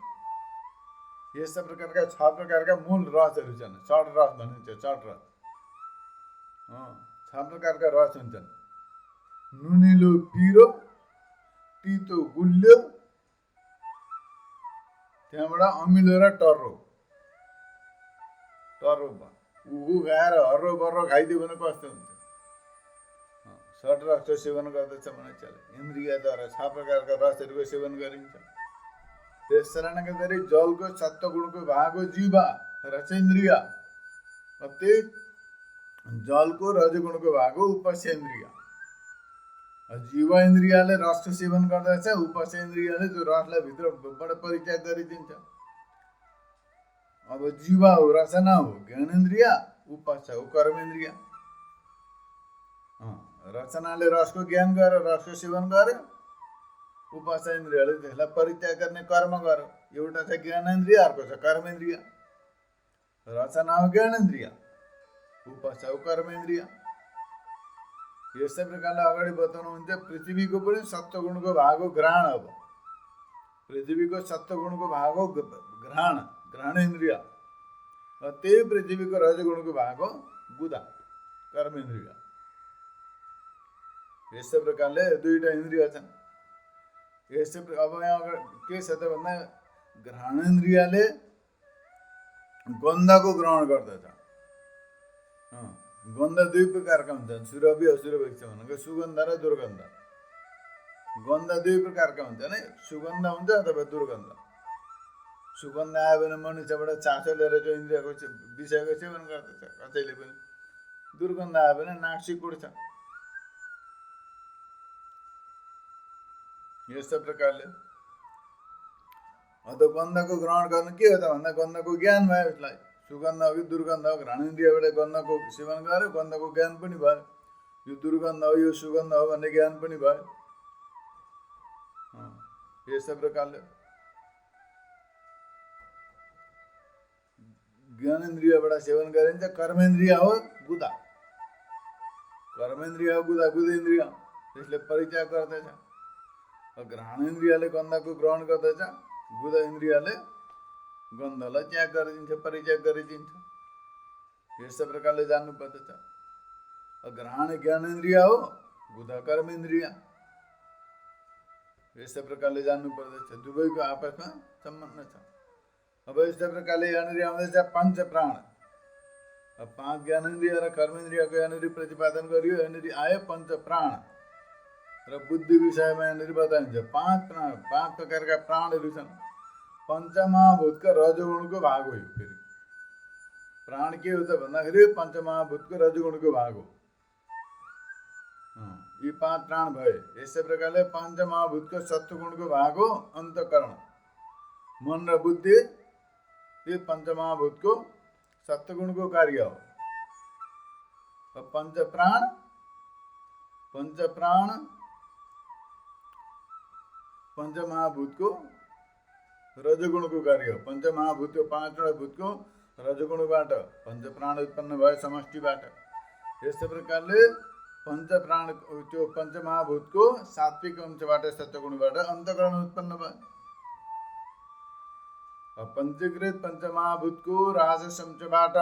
यस्ता प्रकारका 6 प्रकारका मूल रसहरू छन्। षड रस भनिन्छ, षड रस। 6 प्रकारका रस हुन्छन्। नुनिलो पिरो, तितो गुलियो, त्यहाँबाट अमिलो र टर्रो। टर्रो उहु खाएर हर्रो बर्रो खाइदियो भने कस्तो हुन्छ? षड रसको सेवन गर्दछ मान्छेले। इन्द्रियद्वारा 6 प्रकारका रसहरूको सेवन गरिन्छ। त्यस कारणले गर्दाखेरि जलको सत्वगुणको भाग हो जीवा रसेन्द्रिय, त्यही जलको रजगुणको भाग हो उपस्थ इन्द्रिय। जीव इन्द्रियले रसको सेवन गर्दछ, उपास इन्द्रियले त्यो रसलाई भित्रबाट परित्याग गरिदिन्छ। अब जीव हो, रचना हो ज्ञानेन्द्रिय, उपास हो कर्मेन्द्रिय। रचनाले रसको ज्ञान गर्यो, रसको सेवन गर्यो, उपास इन्द्रियले त्यसलाई परित्याग गर्ने कर्म गर्यो। एउटा छ ज्ञानेन्द्रिय, अर्को छ कर्मेन्द्रिय। रचना हो ज्ञानेन्द्रिय, उपास हो कर्मेन्द्रिय। यस्तै प्रकारले अगाडि बताउनुहुन्छ पृथ्वीको पनि सत्वगुणको भाग हो घ्राण। अब पृथ्वीको सत्वगुणको भाग हो घ्राणेन्द्रिय, र त्यही पृथ्वीको रजगुणको भाग हो बुधा कर्मेन्द्रिय। यस्तै प्रकारले दुईटा इन्द्रिय छन्। यस्तै अब यहाँ के छ त भन्दा घ्राणेन्द्रियले गन्धको ग्रहण गर्दछ। गन्ध दुई प्रकारका हुन्छन्, सुरभि असुरभि भनेको सुगन्ध र दुर्गन्ध। गन्ध दुई प्रकारका हुन्छन् है, सुगन्ध हुन्छ अथवा दुर्गन्ध। सुगन्ध आयो भने मनुष्यबाट चासो लिएर जो इन्द्रियको विषयको सेवन गर्दछ कसैले पनि। दुर्गन्ध आयो भने नाक कुट्छ। यस्तो प्रकारले अब गन्धको ग्रहण गर्नु के हो त भन्दा गन्धको ज्ञान भयो उसलाई। सुगन्ध हो कि दुर्गन्ध हो, घ्राणेन्द्रियबाट गन्धको सेवन गर्यो, गन्धको ज्ञान पनि भयो। यो दुर्गन्ध हो, यो सुगन्ध हो भन्ने ज्ञान पनि भयो। यस्तो प्रकारले ज्ञानेन्द्रियबाट सेवन गरिन्छ। कर्मेन्द्रिय हो बुधा, कर्मेन्द्रिय हो बुधा बुधेन्द्रिय, त्यसले परित्याग गर्दछ। घ्राणेन्द्रियले गन्धको ग्रहण गर्दछ, बुध इन्द्रियले गन्धलाई त्याग गरिदिन्छ, परित्याग गरिदिन्छ। यस्तो प्रकारले जान्नु पर्दछ। घ्राण ज्ञानेन्द्रिय हो, बुध कर्मेन्द्रिय। यस्तो प्रकारले जान्नु पर्दछ। दुवैको आपसमा सम्बन्ध छ। अब यस्तो प्रकारले यहाँनिर आउँदैछ पञ्च प्राण। अब 5 ज्ञानेन्द्रिय र कर्मेन्द्रियको यहाँनिर प्रतिपादन गरियो। यहाँनिर आयो पञ्च प्राण र बुद्धि विषयमा यहाँनिर बताइन्छ 5 प्रकारका प्राणहरू छन्। पञ्चमहाभूतका रजगुणको भाग हो। फेरि प्राण के हो त भन्दाखेरि पञ्चमहाभूतको रजगुणको भाग हो। यी 5 प्राण भए। यस्तै प्रकारले पञ्चमहाभूतको सत्वगुणको भाग हो अन्तःकरण, मन र बुद्धि। यो पञ्चमहाभूतको सत्वगुणको कार्य हो। पञ्चप्राण पञ्चमहाभूतको रजगुणको कार्य हो। पञ्चमहाभूतको 5वटा भूतको रजगुणबाट पञ्चप्राण उत्पन्न भयो समष्टिबाट। यस्तै प्रकारले पञ्चप्राण त्यो पञ्चमहाभूतको सात्विक अंशबाट सत्वगुणबाट अन्तःकरण उत्पन्न भयो। पञ्चीकृत पञ्चमहाभूतको राजस अंशबाट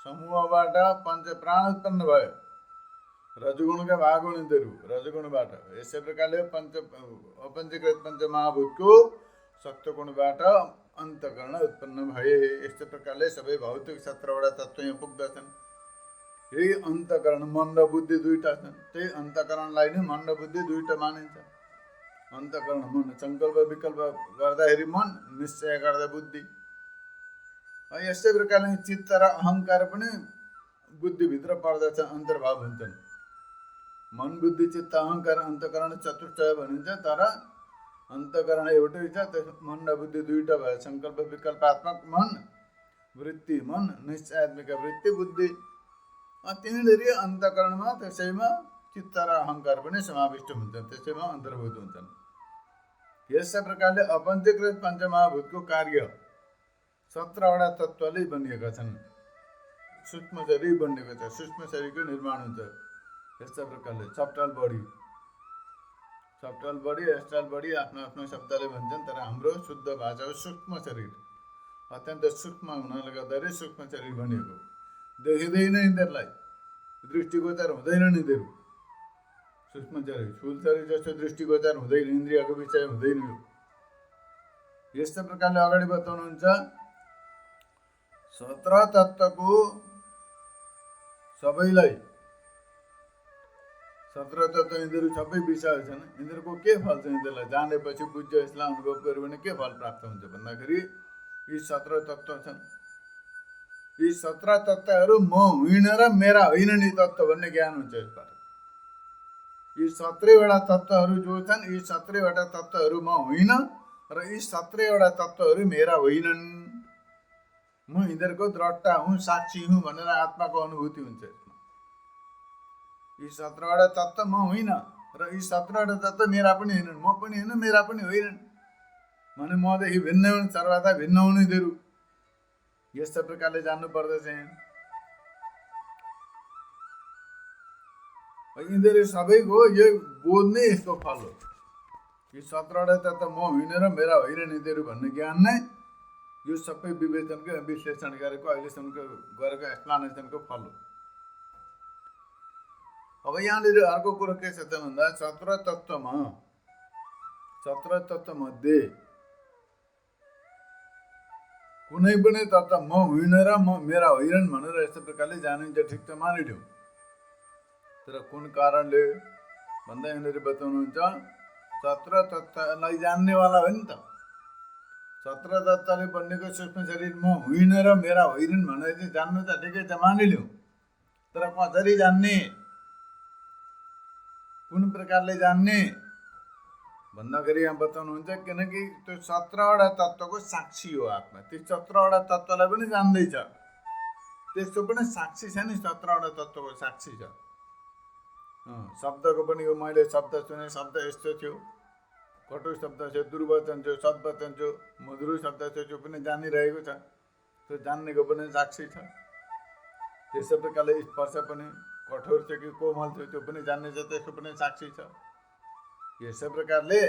समूहबाट पञ्चप्राण उत्पन्न भयो। रजगुणका भाग हुन् यिनीहरू रजगुणबाट। यसै प्रकारले अपञ्चीकृत पञ्चमहाभूतको सत्वगुणबाट अन्तःकरण उत्पन्न भए। यस्तै प्रकारले सबै भौतिक 17वटा तत्त्व यहाँ पुग्दछन्। यही अन्तःकरण मन र बुद्धि दुईटा छन्। त्यही अन्तःकरणलाई नै मन र बुद्धि दुईटा मानिन्छ। अन्तःकरण मन, सङ्कल्प विकल्प गर्दाखेरि मन, निश्चय गर्दा बुद्धि। यस्तै प्रकारले चित्त र अहङ्कार पनि बुद्धिभित्र पर्दछ, अन्तर्भाव हुन्छन्। मन बुद्धि चित्त अहङ्कार अन्तःकरण चतुष्टय भनिन्छ। तर अन्तःकरण एउटै छ, मन र बुद्धि दुईटा भयो। सङ्कल्प विकल्पात्मक मन, वृत्ति मन, निश्चयात्मिक वृत्ति बुद्धि। त्यहीँनिर अन्तःकरणमा त्यसैमा चित्त र अहङ्कार पनि समाविष्ट हुन्छन्, त्यसैमा अन्तर्भूत हुन्छन्। यसै प्रकारले अपञ्चीकृत पञ्चमहाभूतको कार्य 17वटा तत्त्वले बनिएका छन्। सूक्ष्म शरीर बनिएको छ, सूक्ष्म शरीरको निर्माण हुन्छ। यस्ता प्रकारले सफ्टल बडी एस्ट्रल बडी आफ्नो आफ्नो शब्दले भन्छन्। तर हाम्रो शुद्ध भाषा हो सूक्ष्म शरीर। अत्यन्त सूक्ष्म हुनाले गर्दाखेरि सूक्ष्म शरीर बनिएको। देखिँदैन यिनीहरूलाई, दृष्टिगोचर हुँदैन यिनीहरू। सूक्ष्म शरीर स्थूल शरीर जस्तो दृष्टिगोचर हुँदैन, इन्द्रियको विषय हुँदैन यो। यस्तो प्रकारले अगाडि बताउनुहुन्छ 17 तत्त्वको सबैलाई 17 तत्त्व यिनीहरू सबै विषय छन्। यिनीहरूको के फल छ? यिनीहरूलाई जानेपछि बुझ्यो, यसलाई अनुभव गर्यो भने के फल प्राप्त हुन्छ भन्दाखेरि यी 17 तत्त्व छन्। यी 17 तत्त्वहरू म होइन र मेरा होइन नि तत्त्व भन्ने ज्ञान हुन्छ यसबाट। यी 17वटा तत्त्वहरू जो छन्, यी 17वटा तत्त्वहरू म होइन र यी 17वटा तत्त्वहरू मेरा होइनन्। म यिनीहरूको द्रष्टा हुँ, साक्षी हुँ भनेर आत्माको अनुभूति हुन्छ। यी 17वटा तत्त्व म होइन र यी 17वटा तत्त्व मेरा पनि होइनन्, म पनि होइन, मेरा पनि होइनन् भने मदेखि भिन्न हुन्, सर्वथा भिन्न हुन् यिनीहरू। यस्तो प्रकारले जान्नु पर्दछ। यिनीहरू सबैको यो बोध नै यसको फल हो। यी 17वटा तत्त्व म होइन र मेरा होइनन् यिनीहरू भन्ने ज्ञान नै यो सबै विवेचनको विश्लेषण गरेको अहिलेसम्मको गरेको एक्सप्लानेसनको फल हो। अब यहाँनिर अर्को कुरो के छ त भन्दा 17 तत्त्व मध्ये कुनै पनि तत्त्व म होइन र म मेरा होइनन् भनेर यस्तो प्रकारले जानिन्छ, ठिक छ, मानिलिउँ। तर कुन कारणले भन्दा यहाँनिर बताउनुहुन्छ 17 तत्त्वलाई जान्नेवाला हो नि त। 17 तत्त्वले बनिएको सूक्ष्म शरीर म होइन र मेरा होइनन् भनेर चाहिँ जान्नु त ठिकै छ, मानिलिउँ। तर कसरी जान्ने, कुन प्रकारले जान्ने भन्दाखेरि यहाँ बताउनुहुन्छ, किनकि त्यो 17वटा तत्त्वको साक्षी हो आत्मा। त्यो 17वटा तत्त्वलाई पनि जान्दैछ, त्यसको पनि साक्षी छ नि, 17वटा तत्त्वको साक्षी छ। शब्दको पनि यो मैले शब्द सुने, शब्द यस्तो थियो, कटु शब्द थियो, दुर्वचन थियो, सद्वचन थियो, मधुर शब्द थियो, त्यो पनि जानिरहेको छ, त्यो जान्नेको पनि साक्षी छ। त्यसै प्रकारले स्पर्श पनि कठोर थियो कि कोमल थियो, त्यो पनि जान्ने छ, त्यसको पनि साक्षी छ। यसै प्रकारले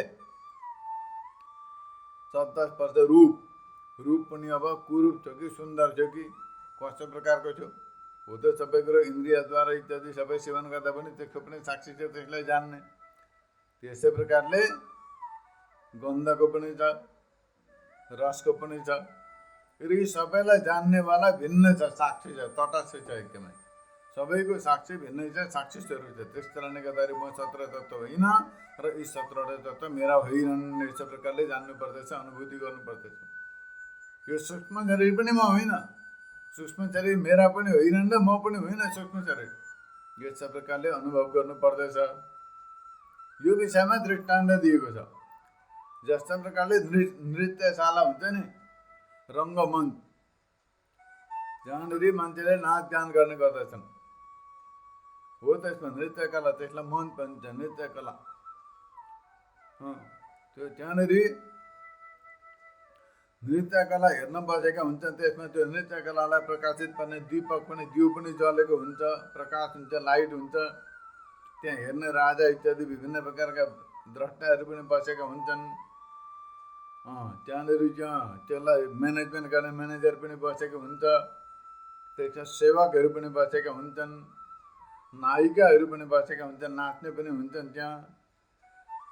शब्द स्पर्श रूप पनि अब कुरूप थियो कि सुन्दर थियो कि कस्तो प्रकारको थियो, हो त सबै कुरो इन्द्रियद्वारा इत्यादि सबै सेवन गर्दा पनि त्यसको पनि साक्षी छ, त्यसलाई जान्ने। त्यसै प्रकारले गन्धको पनि छ, रसको पनि छ, र यी सबैलाई जान्नेवाला भिन्न छ, साक्षी छ, तटस्थ छ, एकदमै सबैको साक्षी भिन्नै छ, साक्षी स्वरूप छ। त्यस कारणले गर्दाखेरि म 17 तत्त्व होइन र यी 17वटा तत्त्व मेरा होइनन्, यस्तो प्रकारले जान्नु पर्दछ, अनुभूति गर्नु पर्दछ। यो सूक्ष्म शरीर पनि म होइन, सूक्ष्म शरीर मेरा पनि होइनन् र म पनि होइन सूक्ष्म शरीर, यस्तो प्रकारले अनुभव गर्नु पर्दछ। यो विषयमा दृष्टान्त दिएको छ। जस्तो प्रकारले नृत्यशाला हुन्छ नि, रङ्गमञ्च, जहाँनिर मान्छेले नाचगान गर्ने गर्दछन्, हो त्यसमा नृत्यकला, त्यसलाई मञ्च भन्छ, नृत्यकला। त्यो त्यहाँनिर नृत्यकला हेर्न बसेका हुन्छन्, त्यसमा त्यो नृत्यकलालाई प्रकाशित पार्ने दीपक पनि, दियो पनि जलेको हुन्छ, प्रकाश हुन्छ, लाइट हुन्छ। त्यहाँ हेर्ने राजा इत्यादि विभिन्न प्रकारका द्रष्टाहरू पनि बसेका हुन्छन्। त्यहाँनिर त्यसलाई म्यानेजमेन्ट गर्ने म्यानेजर पनि बसेको हुन्छ, त्यसमा सेवकहरू पनि बसेका हुन्छन्, नायिकाहरू पनि बसेका हुन्छन्, नाच्ने पनि हुन्छन् त्यहाँ।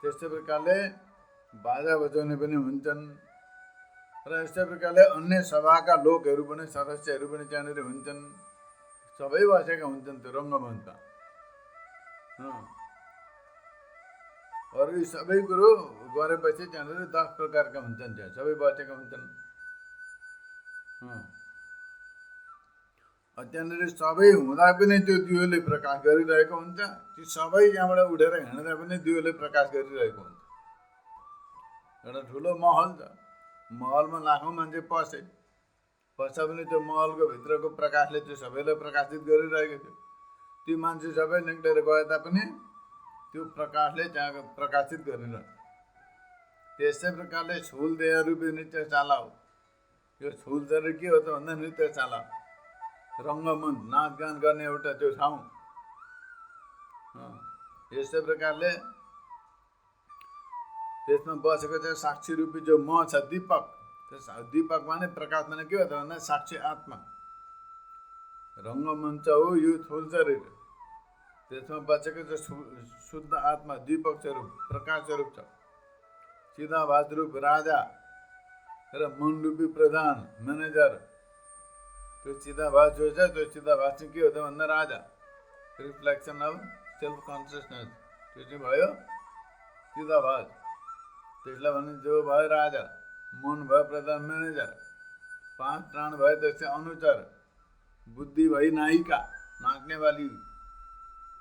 त्यस्तै प्रकारले बाजा बजाउने पनि हुन्छन्, र यस्तै प्रकारले अन्य सभाका लोकहरू पनि, सदस्यहरू पनि त्यहाँनिर हुन्छन्, सबै बसेका हुन्छन् त्यो रङ्गमञ्चमा। अरू यी सबै कुरो गरेपछि त्यहाँनिर 10 प्रकारका हुन्छन्, त्यहाँ सबै बसेका हुन्छन्। त्यहाँनिर सबै हुँदा पनि त्यो दियोले प्रकाश गरिरहेको हुन्छ, ती सबै यहाँबाट उठेर हिँड्दा पनि दियोले प्रकाश गरिरहेको हुन्छ। एउटा ठुलो महल छ, महलमा लाखौँ मान्छे पस्छ पनि त्यो महलको भित्रको प्रकाशले त्यो सबैलाई प्रकाशित गरिरहेको थियो। ती मान्छे सबै निक्लेर गए तापनि त्यो प्रकाशले त्यहाँ प्रकाशित गरिरह्यो। त्यसै प्रकारले छुलदेह रूपी नृत्यशाला हो। यो छुल शरीर के हो त भन्दा नृत्यशाला, रङ्गमञ्च, नाचगान गर्ने एउटा त्यो ठाउँ। यस्तै प्रकारले त्यसमा बसेको चाहिँ साक्षी रूपी जो म छ, दीपक, त्यो दीपक माने प्रकाश माने के हो त भन्दा साक्षी आत्मा। रङ्गमञ्च हो यो छुल शरीर, त्यसमा बसेको चाहिँ शुद्ध आत्मा, दीपक स्वरूप, प्रकाश स्वरूप छ। चिदाभास रूप राजा र मन रूपी प्रधान, म्यानेजर। त्यो चिदाभास जो छ, त्यो चिदाभास चाहिँ के हो त भन्दा राजा, रिफ्लेक्सन अफ सेल्फ कन्सियसनेस, त्यो चाहिँ भयो चिदाभास। त्यसलाई भने जो भयो राजा, मन भयो प्रधान, म्यानेजर, 5 प्राण भयो त्यसै अनुचर, बुद्धि भई नायिका, नाच्नेवाली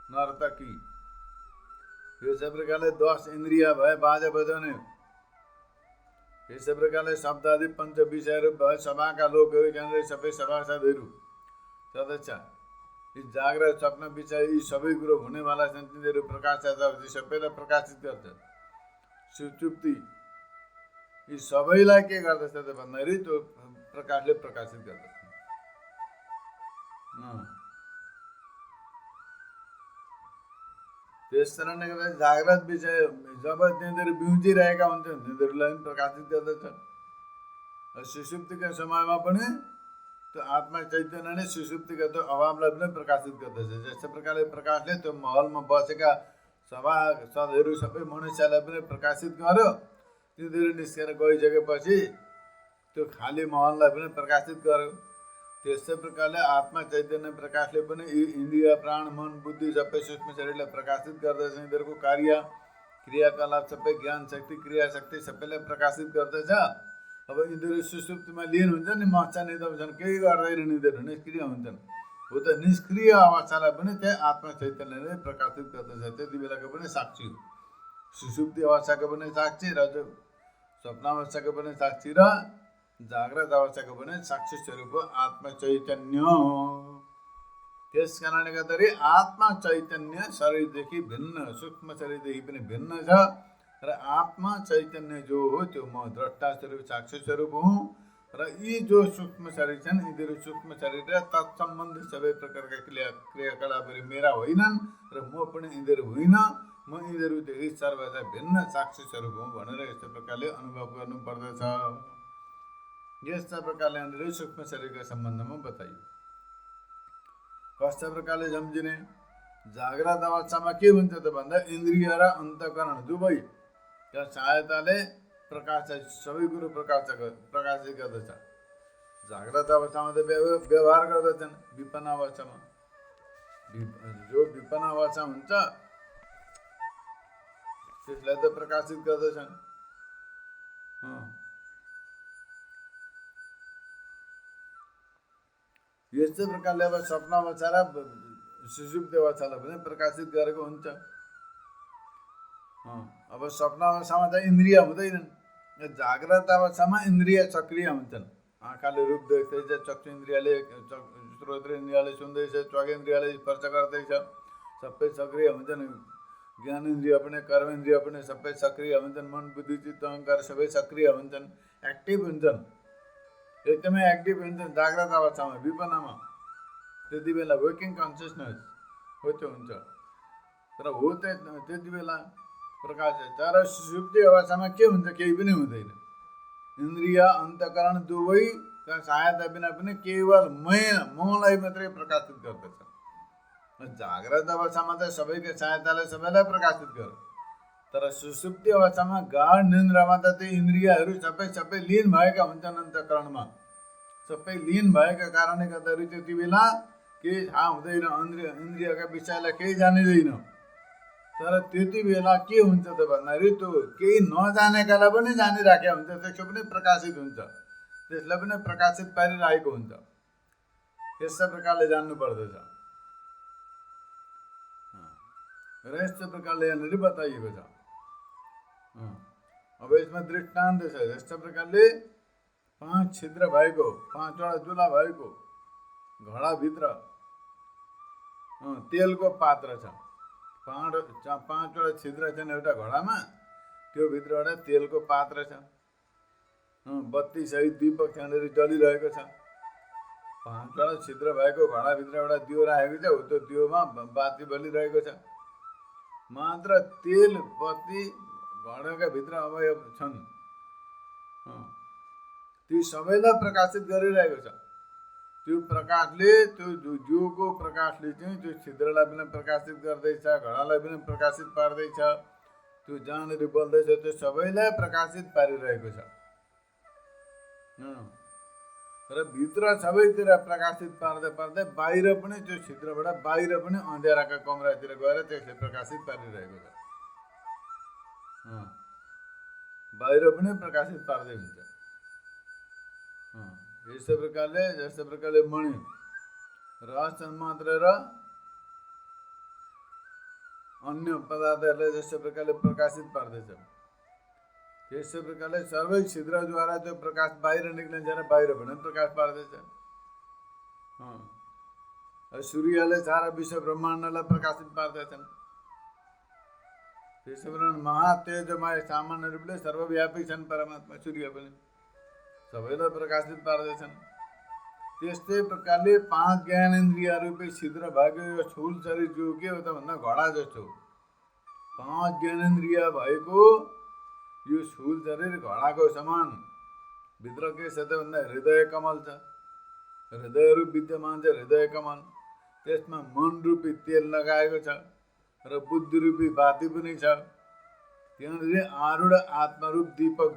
नर्तकी, यसै प्रकारले 10 इन्द्रिय भए बाजा बजाउने, यसै प्रकारले शब्द आदि पञ्च विषयहरू भए सभाका लोकहरू, यहाँनिर सबै सभासदहरू सदस्य, यी जाग्रत स्वप्न विषय यी सबै कुरो हुनेवाला छन्, तिनीहरू प्रकाश सबैलाई प्रकाशित गर्छ। सुषुप्ति यी सबैलाई के गर्दछ त भन्दाखेरि त्यो प्रकाशले प्रकाशित गर्दछ। त्यस कारणले गर्दा जाग्रत विषय जब तिनीहरू बिउजिरहेका हुन्छन् तिनीहरूलाई पनि प्रकाशित गर्दछ। सुषुप्तिका समयमा पनि त्यो आत्मा चैतन्यले सुषुप्तिका त्यो अभावलाई पनि प्रकाशित गर्दछ। जस्तो प्रकारले प्रकाशले त्यो महलमा बसेका सभासदहरू सबै मनुष्यलाई पनि प्रकाशित गर्यो, तिनीहरू निस्केर गइसकेपछि त्यो खाली महललाई पनि प्रकाशित गर्यो। त्यस्तै प्रकारले आत्मा चैतन्य प्रकाशले पनि यी इन्द्रिय प्राण मन बुद्धि सबै सूक्ष्म शरीरलाई प्रकाशित गर्दछ। यिनीहरूको कार्य क्रियाकलाप सबै ज्ञान शक्ति क्रिया शक्ति सबैलाई प्रकाशित गर्दछ। अब यिनीहरू सुषुप्तिमा लीन हुन्छन् नि, मस्छ निद हुन्छन्, केही गर्दैन यिनीहरू निष्क्रिय हुन्छन्। हो त निष्क्रिय अवस्थालाई पनि त्यही आत्मा चैतन्यले प्रकाशित गर्दछ। त्यति बेलाको पनि साक्षी हो, सुषुप्ति अवस्थाको पनि साक्षी र जो स्वप्न अवस्थाको पनि साक्षी र जाग्रत अवस्थाको पनि साक्षी स्वरूप आत्मा चैतन्य। त्यस कारणले गर्दाखेरि आत्मा चैतन्य शरीरदेखि भिन्न, सूक्ष्म शरीरदेखि पनि भिन्न छ र आत्मा चैतन्य जो हो त्यो म द्रष्टा स्वरूप साक्षी स्वरूप हुँ र यी जो सूक्ष्म शरीर छन् यिनीहरू सूक्ष्म शरीर र तत्सम्बन्धी सबै प्रकारका क्रियाकलापहरू मेरा होइनन् र म पनि यिनीहरू होइन, म यिनीहरूदेखि सर्वदा भिन्न साक्षी स्वरूप हुँ भनेर यस्तो प्रकारले अनुभव गर्नुपर्दछ। यस्ता प्रकारले यहाँनिर सूक्ष्म शरीरका सम्बन्धमा बताइयो। कस्ता प्रकारले सम्झिने? जाग्रत अवस्थामा के हुन्छ त भन्दा इन्द्रिय र अन्तःकरण दुवैका सहायताले प्रकाश सबै कुरो प्रकाशित गर्दछ। जाग्रत अवस्थामा त व्यवहार गर्दछन्, विपन्न अवस्थामा जो विपन्न अवस्था हुन्छ त्यसलाई त प्रकाशित गर्दछन्। यस्तै प्रकारले अब स्वप्न अवस्था र सुषुप्ति अवस्थालाई पनि प्रकाशित गरेको हुन्छ। अब स्वप्न अवस्थामा त इन्द्रिय हुँदैनन्, जाग्रत अवस्थामा इन्द्रिय सक्रिय हुन्छन्। आँखाले रूप देख्दैछ, चक्षु इन्द्रियले श्रोत्र इन्द्रियले सुन्दैछ, त्वक इन्द्रियले स्पर्श गर्दैछ, सबै सक्रिय हुन्छन्। ज्ञान इन्द्रिय पनि कर्म इन्द्रिय पनि सबै सक्रिय हुन्छन्। मन बुद्धि चित्त अहङ्कार सबै सक्रिय हुन्छन्, एक्टिभ हुन्छन्, एकदमै एक्टिभ हुन्छन् जाग्रत अवस्थामा। विपन्नमा त्यति बेला वर्किङ कन्सियसनेस हो त्यो हुन्छ, तर हो त्यति बेला प्रकाश छ। तर सुषुप्ति अवस्थामा के हुन्छ? केही पनि हुँदैन। इन्द्रिय अन्तःकरण दुवैका सहायता बिना पनि केवल मलाई मात्रै प्रकाशित गर्दछ। जाग्रत अवस्थामा त सबैको सहायताले सबैलाई प्रकाशित गर्छ, तर सुषुप्ति अवस्थामा गाढ निन्द्रामा त त्यो इन्द्रियहरू सबै लीन भएका हुन्छन्। अन्तःकरणमा सबै लीन भएका कारणले गर्दाखेरि त्यति बेला केही थाहा हुँदैन, इन्द्रियका विषयलाई केही जानिँदैन। तर त्यति बेला के हुन्छ त भन्दाखेरि त्यो केही नजानेकालाई पनि जानिराखेका हुन्छ, त्यसको पनि प्रकाशित हुन्छ, त्यसलाई पनि प्रकाशित पारिरहेको हुन्छ। यस्ता प्रकारले जान्नु पर्दछ र यस्तो प्रकारले यहाँनिर बताइएको छ। अब यसमा दृष्टान्त छ। यस्तो प्रकारले 5 छिद्र भएको, 5वटा दुला भएको घडाभित्र तेलको पात्र छ। 5वटा छिद्र छन् एउटा घडामा, त्यो भित्रबाट तेलको पात्र छ। बत्ती सहित दीपक त्यहाँनिर जलिरहेको छ। 5वटा छिद्र भएको घडाभित्र एउटा दियो राखेको छ, त्यो दियोमा बाती बलिरहेको छ। मात्र तेल बत्ती घडाका भित्र अवयव छन्, ती सबैलाई प्रकाशित गरिरहेको छ। त्यो प्रकाशले, त्यो दियोको प्रकाशले चाहिँ त्यो छिद्रलाई पनि प्रकाशित गर्दैछ, घडालाई पनि प्रकाशित पार्दैछ। त्यो जहाँनिर बल्दैछ त्यो सबैलाई प्रकाशित पारिरहेको छ र भित्र सबैतिर प्रकाशित पार्दै बाहिर पनि त्यो छिद्रबाट बाहिर पनि अँध्याराका कमरातिर गएर त्यसले प्रकाशित पारिरहेको छ। बाहिर पनि प्रकाशित पार्दै हुन्छ। यस्तो प्रकारले मणि रहस्य मात्र र अन्य पदार्थहरूलाई जस्तो प्रकारले प्रकाशित पार्दछ त्यसै प्रकारले सर्वै छिद्रद्वारा त्यो प्रकाश बाहिर निक्लिन्छ र बाहिर पनि प्रकाश पार्दछ। सूर्यले सारा विश्व ब्रह्माण्डलाई प्रकाशित पार्दछन्। त्यसै कारण महातेजमय सामान्य रूपले सर्वव्यापी छन् परमात्मा सूर्य पनि सबैलाई प्रकाशित पार्दछन्। त्यस्तै प्रकारले 5 ज्ञानेन्द्रियरूपी छिद्र भएको यो स्थूल शरीर जो के हो त भन्दा घडा जस्तो 5 ज्ञानेन्द्रिय भएको यो स्थूल शरीर घडाको समान। भित्र के छ त भन्दा हृदय कमल छ, हृदयहरू विद्यमान छ हृदय कमल, त्यसमा मन रूपी तेल लगाएको छ र बुद्धि रूपी बाती पनि छ। त्यहाँनिर आरूढ आत्मरूप दीपक